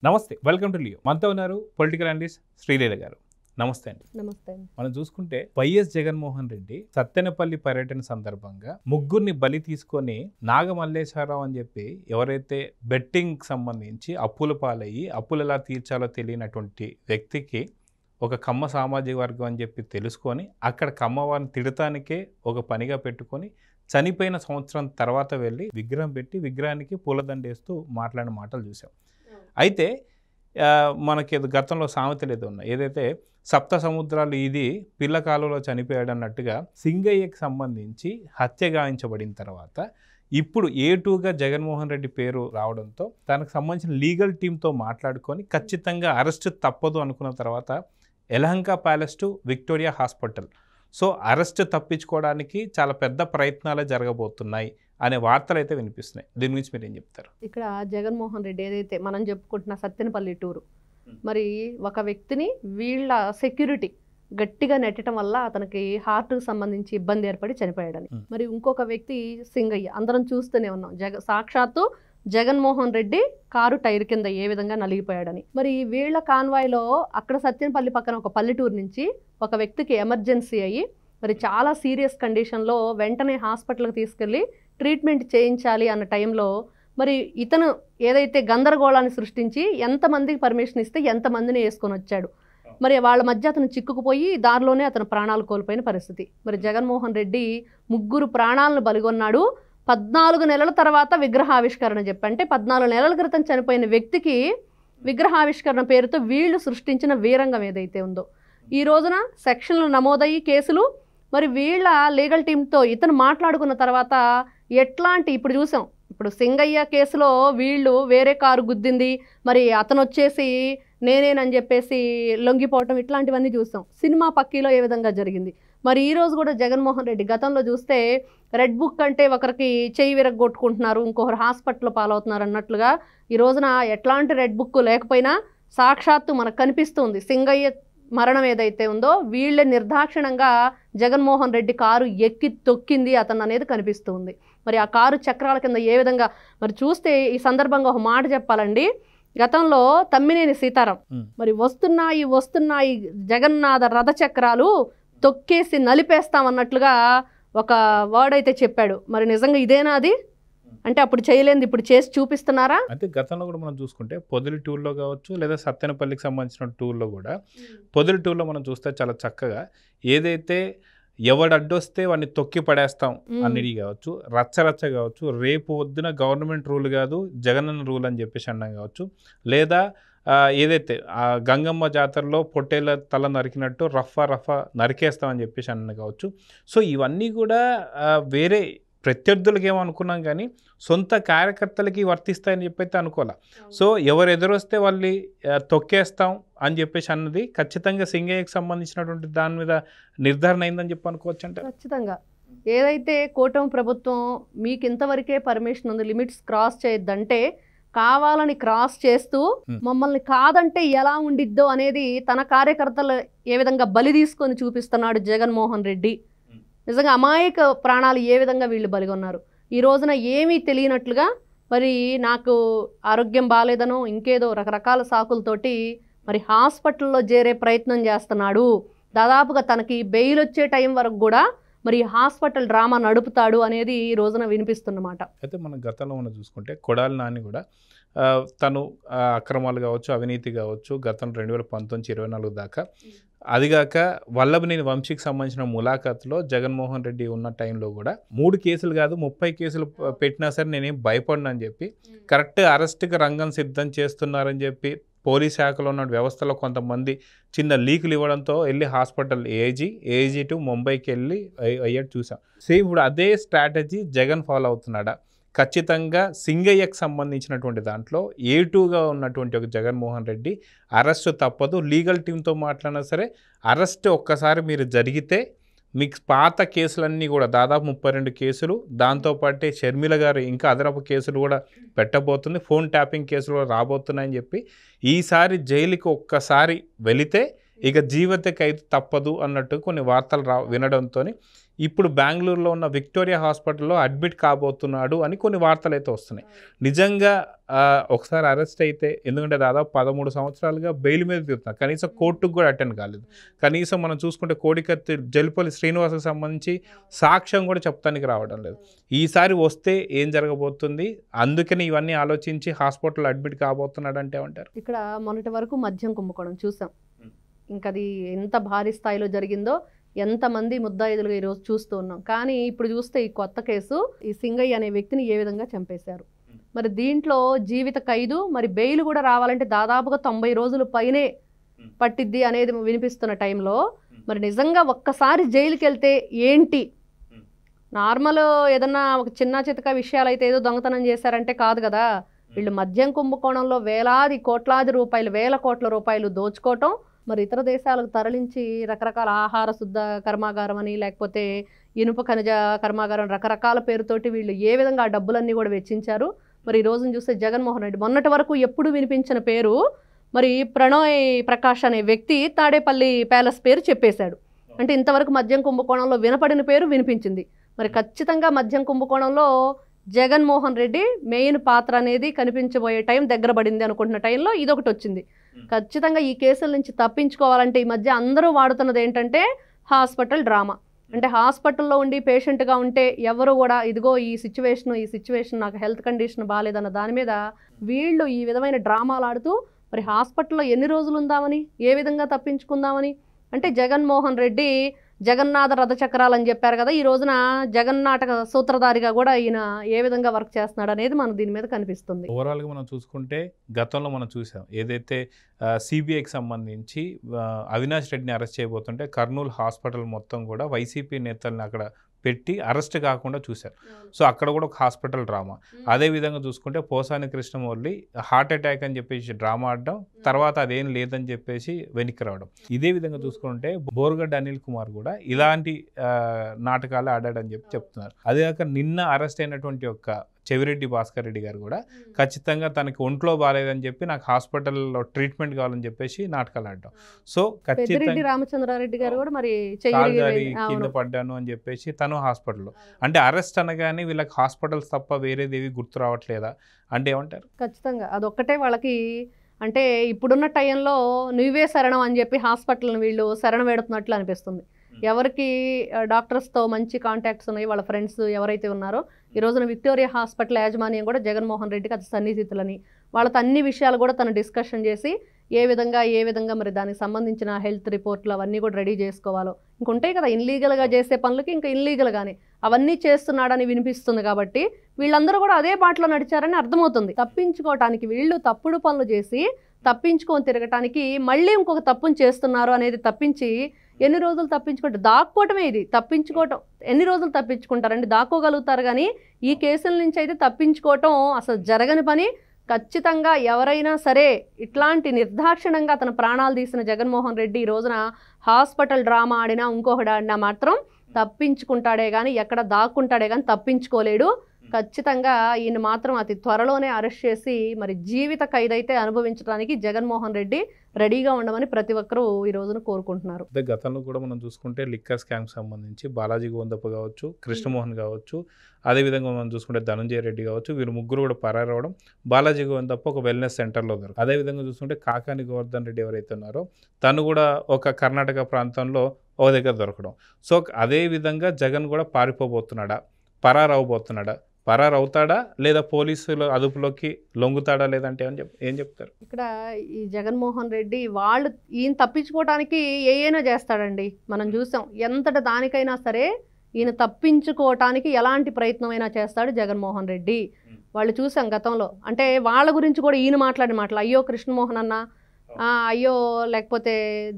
నమస్తే, welcome to Leo. మనతో ఉన్నారు పొలిటికల్ అనలిస్ట్ శ్రీలీల గారు. నమస్తే అండి. నమస్తే. మనం చూసుకుంటే వైఎస్ జగన్మోహన్ రెడ్డి సత్తెనపల్లి పర్యటన సందర్భంగా ముగ్గురిని బలి తీసుకొని నాగమల్లేశ్వరరావు అని చెప్పి ఎవరైతే బెట్టింగ్ సంబంధించి అప్పుల పాలయ్యి అప్పులు ఎలా తీర్చాలో తెలియనటువంటి వ్యక్తికి ఒక కమ్మ సామాజిక వర్గం అని చెప్పి తెలుసుకొని అక్కడ కమ్మవారిని తిడటానికే ఒక పనిగా పెట్టుకొని చనిపోయిన సంవత్సరం తర్వాత వెళ్ళి విగ్రహం పెట్టి విగ్రహానికి పూలదండేస్తూ మాట్లాడిన మాటలు చూసాం. అయితే మనకి గతంలో సామెతలు ఏదో ఉన్నాయి, ఏదైతే సప్త సముద్రాలు ఇది పిల్ల కాలువలో చనిపోయాడు అన్నట్టుగా సింగయ్యకి సంబంధించి హత్య గావించబడిన తర్వాత ఇప్పుడు A2గా జగన్మోహన్ రెడ్డి పేరు రావడంతో తనకు సంబంధించిన లీగల్ టీంతో మాట్లాడుకొని ఖచ్చితంగా అరెస్ట్ తప్పదు అనుకున్న తర్వాత Yelahanka palace to Victoria hospital, so arrest తప్పించుకోవడానికి చాలా పెద్ద ప్రయత్నాలే జరగబోతున్నాయి అనే వార్తలు అయితే వినిపిస్తున్నాయి. దీని గురించి మీరు ఏం చెప్తారు? ఇక్కడ జగన్మోహన్ రెడ్డి ఏదైతే మనం చెప్పుకుంటున్న సత్తెనపల్లి టూరు, మరి ఒక వ్యక్తిని వీళ్ళ సెక్యూరిటీ గట్టిగా నెట్టడం వల్ల అతనికి హార్ట్కి సంబంధించి ఇబ్బంది ఏర్పడి చనిపోయాడని, మరి ఇంకొక వ్యక్తి సింగయ్య, అందరం చూస్తూనే ఉన్నాం. సాక్షాత్తు జగన్మోహన్ రెడ్డి కారు టైర్ కింద ఏ విధంగా నలిగిపోయాడని. మరి వీళ్ళ కాన్వాయ్లో అక్కడ సత్తెనపల్లి పక్కన ఒక పల్లెటూరు నుంచి ఒక వ్యక్తికి ఎమర్జెన్సీ అయ్యి మరి చాలా సీరియస్ కండిషన్లో వెంటనే హాస్పిటల్కి తీసుకెళ్ళి ట్రీట్మెంట్ చేయించాలి అన్న టైంలో మరి ఇతను ఏదైతే గందరగోళాన్ని సృష్టించి ఎంతమందికి పర్మిషన్ ఇస్తే ఎంతమందిని వేసుకొని వచ్చాడు, మరి వాళ్ళ మధ్య అతను చిక్కుకుపోయి దారిలోనే అతను ప్రాణాలు కోల్పోయిన పరిస్థితి. మరి జగన్మోహన్ రెడ్డి ముగ్గురు ప్రాణాలను బలిగొన్నాడు. 14 నెలల తర్వాత విగ్రహావిష్కరణ అంటే 14 నెలల క్రితం చనిపోయిన వ్యక్తికి విగ్రహావిష్కరణ పేరుతో వీళ్ళు సృష్టించిన వీరంగం ఏదైతే ఉందో, ఈ రోజున సెక్షన్లు నమోదయ్యి కేసులు, మరి వీళ్ళ లీగల్ టీంతో ఇతను మాట్లాడుకున్న తర్వాత ఎట్లాంటి ఇప్పుడు చూసాం. ఇప్పుడు సింగయ్య కేసులో వీళ్ళు వేరే కారు గుద్దింది, మరి అతను వచ్చేసి నేనేనని చెప్పేసి లొంగిపోవటం, ఇట్లాంటివన్నీ చూసాం. సినిమా పక్కీలో ఏ విధంగా జరిగింది. మరి ఈరోజు కూడా జగన్మోహన్ రెడ్డి గతంలో చూస్తే రెడ్ బుక్ అంటే ఒకరికి చెయ్యి విరగొట్టుకుంటున్నారు, ఇంకొకరు హాస్పిటల్లో పాలవుతున్నారు అన్నట్లుగా ఈ రోజున ఎట్లాంటి రెడ్ బుక్ లేకపోయినా సాక్షాత్తు మనకు కనిపిస్తుంది సింగయ్య మరణం ఏదైతే ఉందో వీళ్ళే నిర్దాక్షిణంగా జగన్మోహన్ రెడ్డి కారు ఎక్కి తొక్కింది అతను అనేది కనిపిస్తుంది. మరి ఆ కారు చక్రాల కింద ఏ విధంగా మరి చూస్తే ఈ సందర్భంగా ఒక మాట చెప్పాలండి. గతంలో తమ్మినేని సీతారాం మరి వస్తున్నాయి జగన్నాథ రథ చక్రాలు తొక్కేసి నలిపేస్తామన్నట్లుగా ఒక వర్డ్ అయితే చెప్పాడు. మరి నిజంగా ఇదేనా అది? అంటే అప్పుడు చేయలేంది ఇప్పుడు చేసి చూపిస్తున్నారా? అంటే గతంలో కూడా మనం చూసుకుంటే పొదిలి టూర్లో కావచ్చు లేదా సత్తెనపల్లికి సంబంధించిన టూర్లో కూడా, పొదిలి టూర్లో మనం చూస్తే చాలా చక్కగా ఏదైతే ఎవడడ్డొస్తే వాడిని తొక్కి పడేస్తాం అన్నది కావచ్చు, రచ్చ కావచ్చు, రేపు వద్దున గవర్నమెంట్ రూల్ కాదు జగనన్న రూల్ అని చెప్పేసి అన్నాం కావచ్చు, లేదా ఏదైతే ఆ గంగమ్మ జాతరలో పొట్టేళ్ళ తల నరికినట్టు రఫా నరికేస్తామని చెప్పేసి అన్న కావచ్చు. సో ఇవన్నీ కూడా వేరే ప్రత్యర్థులకి ఏమనుకున్నాం కానీ సొంత కార్యకర్తలకి వర్తిస్తాయని చెప్పైతే అనుకోలే. సో ఎవరు ఎదురొస్తే వాళ్ళు తొక్కేస్తాం అని చెప్పేసి అన్నది ఖచ్చితంగా సింగయ్యకి సంబంధించినటువంటి దాని మీద నిర్ధారణ అయిందని చెప్పి అనుకోవచ్చు. అంటే ఖచ్చితంగా ఏదైతే కూటమి ప్రభుత్వం మీకు ఇంతవరకే పర్మిషన్ ఉంది, లిమిట్స్ క్రాస్ చేయొద్దంటే కావాలని క్రాస్ చేస్తూ మమ్మల్ని కాదంటే ఎలా ఉండిద్దో అనేది తన కార్యకర్తలు ఏ విధంగా బలి తీసుకొని చూపిస్తున్నాడు జగన్మోహన్ రెడ్డి. నిజంగా అమాయక ప్రాణాలు ఏ విధంగా వీళ్ళు బలిగొన్నారు. ఈ రోజున ఏమీ తెలియనట్లుగా మరి నాకు ఆరోగ్యం బాగాలేదనో ఇంకేదో రకరకాల సాకులతోటి మరి హాస్పిటల్లో చేరే ప్రయత్నం చేస్తున్నాడు. దాదాపుగా తనకి బెయిల్ వచ్చే టైం వరకు కూడా మరి హాస్పిటల్ డ్రామా నడుపుతాడు అనేది ఈ రోజున వినిపిస్తున్నమాట. అయితే మనం గతంలో మనం చూసుకుంటే కొడాలి నాని కూడా తను అక్రమాలు కావచ్చు, అవినీతి కావచ్చు, గతం 2019-24 దాకా, అదిగాక వల్లభనేని వంశీకి సంబంధించిన ములాఖాతులో జగన్మోహన్ రెడ్డి ఉన్న టైంలో కూడా 3 కేసులు కాదు 30 కేసులు పెట్టినా సరే నేనేం భయపడినా అని చెప్పి కరెక్ట్ అరెస్ట్కి రంగం సిద్ధం చేస్తున్నారని చెప్పి పోలీస్ శాఖలో ఉన్న వ్యవస్థలో కొంతమంది చిన్న లీకులు ఇవ్వడంతో వెళ్ళి హాస్పిటల్ ఏఐజీ టు ముంబైకి వెళ్ళి అయ్యాడు చూసాం. సేమ్ ఇప్పుడు అదే స్ట్రాటజీ జగన్ ఫాలో అవుతున్నాడా? ఖచ్చితంగా సింగయ్యకు సంబంధించినటువంటి దాంట్లో A2గా ఉన్నటువంటి ఒక జగన్మోహన్ రెడ్డి అరెస్ట్ తప్పదు. లీగల్ టీంతో మాట్లాడినా సరే అరెస్ట్ ఒక్కసారి మీరు జరిగితే మీకు పాత కేసులన్నీ కూడా దాదాపు 32 కేసులు, దాంతోపాటే షర్మిల గారు ఇంకా అదనపు కేసులు కూడా పెట్టబోతుంది, ఫోన్ ట్యాపింగ్ కేసులు కూడా రాబోతున్నాయని చెప్పి ఈసారి జైలుకి ఒక్కసారి వెళితే ఇక జీవిత ఖైదు తప్పదు అన్నట్టు కొన్ని వార్తలు వినడంతో ఇప్పుడు బెంగళూరులో ఉన్న విక్టోరియా హాస్పిటల్లో అడ్మిట్ కాబోతున్నాడు అని కొన్ని వార్తలు అయితే వస్తున్నాయి. నిజంగా ఒకసారి అరెస్ట్ అయితే, ఎందుకంటే దాదాపు 13 సంవత్సరాలుగా బెయిల్ మీద తిరుగుతున్నారు, కనీసం కోర్టుకు కూడా అటెండ్ కాలేదు. కనీసం మనం చూసుకుంటే కోడికత్తి జల్పల్లి శ్రీనివాసకు సంబంధించి సాక్ష్యం కూడా చెప్తానికి రావడం లేదు. ఈసారి వస్తే ఏం జరగబోతుంది, అందుకని ఇవన్నీ ఆలోచించి హాస్పిటల్లో అడ్మిట్ కాబోతున్నాడు అంటే ఏమంటారు? ఇక్కడ మొన్నటి వరకు మద్యం కుంభకోణం చూసాం, ఇంకా అది ఎంత భారీ స్థాయిలో జరిగిందో ఎంతమంది ముద్దాయిదులుగా ఈరోజు చూస్తూ ఉన్నాం. కానీ ఇప్పుడు చూస్తే ఈ కొత్త కేసు, ఈ సింగయ్య అనే వ్యక్తిని ఏ విధంగా చంపేశారు. మరి దీంట్లో జీవిత ఖైదు, మరి బెయిల్ కూడా రావాలంటే దాదాపుగా 90 రోజులు పైనే పట్టిద్ది అనేది వినిపిస్తున్న టైంలో మరి నిజంగా ఒక్కసారి జైలుకి వెళ్తే ఏంటి, నార్మల్ ఏదన్నా ఒక చిన్న చితక విషయాలు అయితే ఏదో దొంగతనం చేశారంటే కాదు కదా, వీళ్ళు మద్యం కుంభకోణంలో వేలాది కోట్లాది రూపాయలు, వేల కోట్ల రూపాయలు దోచుకోవటం, మరి ఇతర దేశాలకు తరలించి రకరకాల ఆహార శుద్ధ కర్మాగారం అని, లేకపోతే ఇనుప ఖనిజ కర్మాగారం, రకరకాల పేరుతోటి వీళ్ళు ఏ విధంగా ఆ డబ్బులన్నీ కూడా వెచ్చించారు. మరి ఈ రోజున చూస్తే జగన్మోహన్ రెడ్డి మొన్నటి వరకు ఎప్పుడు వినిపించిన పేరు, మరి ప్రణయ్ ప్రకాష్ అనే వ్యక్తి తాడేపల్లి ప్యాలెస్ పేరు చెప్పేశాడు. అంటే ఇంతవరకు మద్యం కుంభకోణంలో వినపడిన పేరు వినిపించింది. మరి ఖచ్చితంగా మద్యం కుంభకోణంలో జగన్మోహన్ రెడ్డి మెయిన్ పాత్ర అనేది కనిపించబోయే టైం దగ్గర పడింది అనుకుంటున్న టైంలో ఇదొకటి వచ్చింది. ఖచ్చితంగా ఈ కేసుల నుంచి తప్పించుకోవాలంటే ఈ మధ్య అందరూ వాడుతున్నది ఏంటంటే హాస్పిటల్ డ్రామా. అంటే హాస్పిటల్లో ఉండి పేషెంట్గా ఉంటే ఎవరు కూడా ఇదిగో ఈ సిచ్యువేషన్ నాకు హెల్త్ కండిషన్ బాగాలేదన్న దాని మీద వీళ్ళు ఈ విధమైన డ్రామాలు ఆడుతూ మరి హాస్పిటల్లో ఎన్ని రోజులు ఉందామని, ఏ విధంగా తప్పించుకుందామని, అంటే జగన్మోహన్ రెడ్డి జగన్నాథ రథచక్రాలు అని చెప్పారు కదా, ఈ రోజున జగన్నాటక సూత్రధారిగా కూడా ఈయన ఏ విధంగా వర్క్ చేస్తున్నాడు అనేది మనకు దీని మీద కనిపిస్తుంది. ఓవరాల్గా మనం చూసుకుంటే గతంలో మనం చూసాం, ఏదైతే సిబిఐకి సంబంధించి అవినాష్ రెడ్డిని అరెస్ట్ చేయబోతుంటే కర్నూలు హాస్పిటల్ మొత్తం కూడా వైసీపీ నేతల్ని అక్కడ పెట్టి అరెస్ట్ కాకుండా చూశారు. సో అక్కడ కూడా ఒక హాస్పిటల్ డ్రామా. అదేవిధంగా చూసుకుంటే పోసాని కృష్ణమౌళి హార్ట్ అటాక్ అని చెప్పేసి డ్రామా ఆడడం, తర్వాత అదేం లేదని చెప్పేసి వెనక్కి రావడం. ఇదే విధంగా చూసుకుంటే బోర్గడ్డ అనిల్ కుమార్ కూడా ఇలాంటి నాటకాలు ఆడాడని చెప్పి చెప్తున్నారు. అదే కాక నిన్న అరెస్ట్ అయినటువంటి యొక్క చెవిరెడ్డి భాస్కర్ రెడ్డి గారు కూడా ఖచ్చితంగా తనకి ఒంట్లో బాగాలేదని చెప్పి నాకు హాస్పిటల్లో ట్రీట్మెంట్ కావాలని చెప్పేసి నాటకాలు ఆడడం. సో ఖచ్చితంగా రామచంద్రారెడ్డి గారు కూడా మరి కింద పడ్డాను అని చెప్పేసి తను హాస్పిటల్లో, అంటే అరెస్ట్ అనగానే వీళ్ళకి హాస్పిటల్స్ తప్ప వేరేదేవి గుర్తు రావట్లేదా అంటే ఏమంటారు? ఖచ్చితంగా అదొక్కటే వాళ్ళకి. అంటే ఇప్పుడున్న టైంలో నువ్వే శరణం అని చెప్పి హాస్పిటల్ని వీళ్ళు శరణం వేడుతున్నట్లు అనిపిస్తుంది. ఎవరికి డాక్టర్స్తో మంచి కాంటాక్ట్స్ ఉన్నాయి, వాళ్ళ ఫ్రెండ్స్ ఎవరైతే ఉన్నారో, ఈ రోజున విక్టోరియా హాస్పిటల్ యాజమాన్యం కూడా జగన్మోహన్ రెడ్డికి అతి సన్నిహితులని, వాళ్ళతో అన్ని విషయాలు కూడా తను డిస్కషన్ చేసి ఏ విధంగా మరి దానికి సంబంధించిన హెల్త్ రిపోర్ట్లు అవన్నీ కూడా రెడీ చేసుకోవాలో, ఇంకుంటాయి కదా ఇన్లీగల్గా చేసే పనులకి, ఇంకా ఇన్లీగల్గానే అవన్నీ చేస్తున్నాడని వినిపిస్తుంది. కాబట్టి వీళ్ళందరూ కూడా అదే బాటలో నడిచారని అర్థమవుతుంది. తప్పించుకోవటానికి వీళ్ళు తప్పుడు పనులు చేసి తప్పించుకొని తిరగటానికి మళ్ళీ ఇంకొక తప్పును చేస్తున్నారు అనేది తప్పించి ఎన్ని రోజులు తప్పించుకుంటారు? దాక్కోవటమే ఇది తప్పించుకోవటం. ఎన్ని రోజులు తప్పించుకుంటారండి? దాక్కోగలుగుతారు, కానీ ఈ కేసుల నుంచి అయితే తప్పించుకోవటం అసలు జరగని పని. ఖచ్చితంగా ఎవరైనా సరే ఇట్లాంటి నిర్దాక్షిణంగా తన ప్రాణాలు తీసిన జగన్మోహన్ రెడ్డి ఈ రోజున హాస్పిటల్ డ్రామా ఆడినా ఇంకొకటి ఆడినా మాత్రం తప్పించుకుంటాడే కానీ ఎక్కడ దాక్కుంటాడే కానీ తప్పించుకోలేడు. ఖచ్చితంగా ఈయన మాత్రం అతి త్వరలోనే అరెస్ట్ చేసి మరి జీవిత ఖైదైతే అనుభవించడానికి జగన్మోహన్ రెడ్డి రెడీగా ఉండమని ప్రతి ఒక్కరూ ఈ రోజున కోరుకుంటున్నారు. గతంలో కూడా మనం చూసుకుంటే లిక్కర్ స్కామ్ సంబంధించి బాలాజీ గోందప్ప కావచ్చు, కృష్ణమోహన్ కావచ్చు, అదేవిధంగా మనం చూసుకుంటే ధనంజయ రెడ్డి కావచ్చు, వీరు ముగ్గురు కూడా పరారవడం. బాలాజీ గోందప్ప ఒక వెల్నెస్ సెంటర్లో దొరకదు. అదేవిధంగా చూసుకుంటే కాకాని గోవర్ధన్ రెడ్డి ఎవరైతే ఉన్నారో తను కూడా ఒక కర్ణాటక ప్రాంతంలో ఒక దగ్గర దొరకడం. సో అదేవిధంగా జగన్ కూడా పారిపోబోతున్నాడా, పరారవబోతున్నాడా, పరారవుతాడా, లేదా పోలీసుల అదుపులోకి లొంగుతాడా, లేదంటే ఏం చెప్తారు? ఇక్కడ ఈ జగన్మోహన్ రెడ్డి వాళ్ళు ఈయన తప్పించుకోవడానికి ఏమైనా చేస్తాడండి. మనం చూసాం ఎంతటి దానికైనా సరే ఈయన తప్పించుకోవటానికి ఎలాంటి ప్రయత్నమైనా చేస్తాడు జగన్మోహన్ రెడ్డి. వాళ్ళు చూసాం గతంలో. అంటే వాళ్ళ గురించి కూడా ఈయన మాట్లాడిన మాటలు, అయ్యో కృష్ణమోహన్ అన్న, అయ్యో లేకపోతే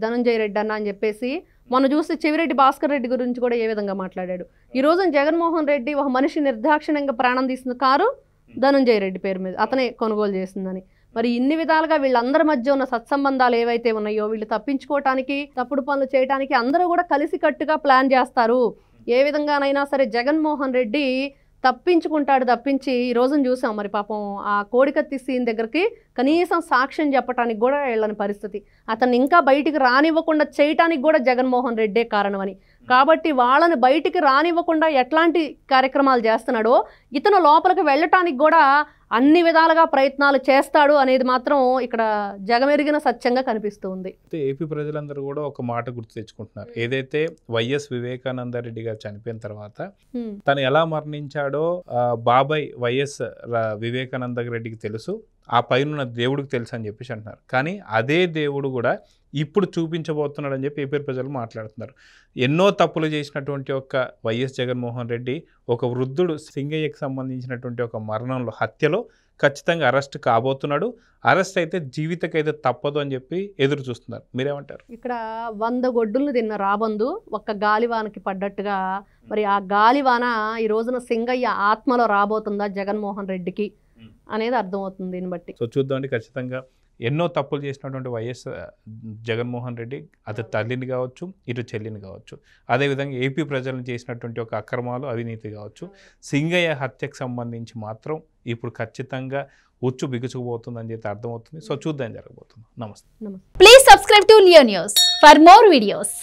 ధనంజయ రెడ్డి అన్న అని చెప్పేసి మనం చూస్తే చెవిరెడ్డి భాస్కర్ రెడ్డి గురించి కూడా ఏ విధంగా మాట్లాడాడు. ఈ రోజున జగన్మోహన్ రెడ్డి ఒక మనిషి నిర్దాక్షిణ్యంగా ప్రాణం తీసిన కారు ధనంజయ రెడ్డి పేరు మీద అతనే కొనుగోలు చేసిందని. మరి ఇన్ని విధాలుగా వీళ్ళందరి మధ్య ఉన్న సత్సంబంధాలు ఏవైతే ఉన్నాయో వీళ్ళు తప్పించుకోవటానికి, తప్పుడు పనులు చేయడానికి అందరూ కూడా కలిసికట్టుగా ప్లాన్ చేస్తారు. ఏ విధంగానైనా సరే జగన్మోహన్ రెడ్డి తప్పించుకుంటాడు తప్పించి ఈ రోజున చూసాం మరి పాపం ఆ కోడికత్తి సీన్ దగ్గరికి కనీసం సాక్ష్యం చెప్పడానికి కూడా వెళ్ళని పరిస్థితి. అతన్ని ఇంకా బయటికి రానివ్వకుండా చేయటానికి కూడా జగన్మోహన్ రెడ్డే కారణమని. కాబట్టి వాళ్ళని బయటికి రానివ్వకుండా ఎట్లాంటి కార్యక్రమాలు చేస్తున్నాడో ఇతను లోపలికి వెళ్ళటానికి కూడా అన్ని విధాలుగా ప్రయత్నాలు చేస్తాడు అనేది మాత్రం ఇక్కడ జగమెరిగిన సత్యంగా కనిపిస్తుంది. ఏపీ ప్రజలందరూ కూడా ఒక మాట గుర్తు తెచ్చుకుంటున్నారు. ఏదైతే వైఎస్ వివేకానంద రెడ్డి గారు చనిపోయిన తర్వాత తను ఎలా మరణించాడో బాబాయ్ వైఎస్ వివేకానంద రెడ్డికి తెలుసు, ఆ పైన దేవుడికి తెలుసు అని చెప్పేసి అంటున్నారు. కానీ అదే దేవుడు కూడా ఇప్పుడు చూపించబోతున్నాడు అని చెప్పి ఏపీ ప్రజలు మాట్లాడుతున్నారు. ఎన్నో తప్పులు చేసినటువంటి ఒక వైఎస్ జగన్మోహన్ రెడ్డి ఒక వృద్ధుడు సింగయ్యకి సంబంధించినటువంటి ఒక మరణంలో హత్యలో ఖచ్చితంగా అరెస్ట్ కాబోతున్నాడు. అరెస్ట్ అయితే జీవితకైతే తప్పదు అని చెప్పి ఎదురు చూస్తున్నారు. మీరేమంటారు? ఇక్కడ 100 గొడ్డులు తిన్న రాబందు ఒక్క గాలివానకి పడ్డట్టుగా మరి ఆ గాలివాన ఈ రోజున సింగయ్య ఆత్మలో రాబోతుందా జగన్మోహన్ రెడ్డికి అనేది అర్థమవుతుంది దీన్ని బట్టి. సో చూద్దామండి. ఖచ్చితంగా ఎన్నో తప్పులు చేసినటువంటి వైఎస్ జగన్మోహన్ రెడ్డి అటు తల్లిని కావచ్చు, ఇటు చెల్లిని కావచ్చు, అదేవిధంగా ఏపీ ప్రజలను చేసినటువంటి ఒక అక్రమాలు, అవినీతి కావచ్చు, సింగయ్య హత్యకు సంబంధించి మాత్రం ఇప్పుడు ఖచ్చితంగా ఉచ్చు బిగుచుకుపోతుందని చెప్పి అర్థమవుతుంది. సో చూద్దాం జరగబోతుంది. నమస్తే. Please subscribe to Leo news for more videos.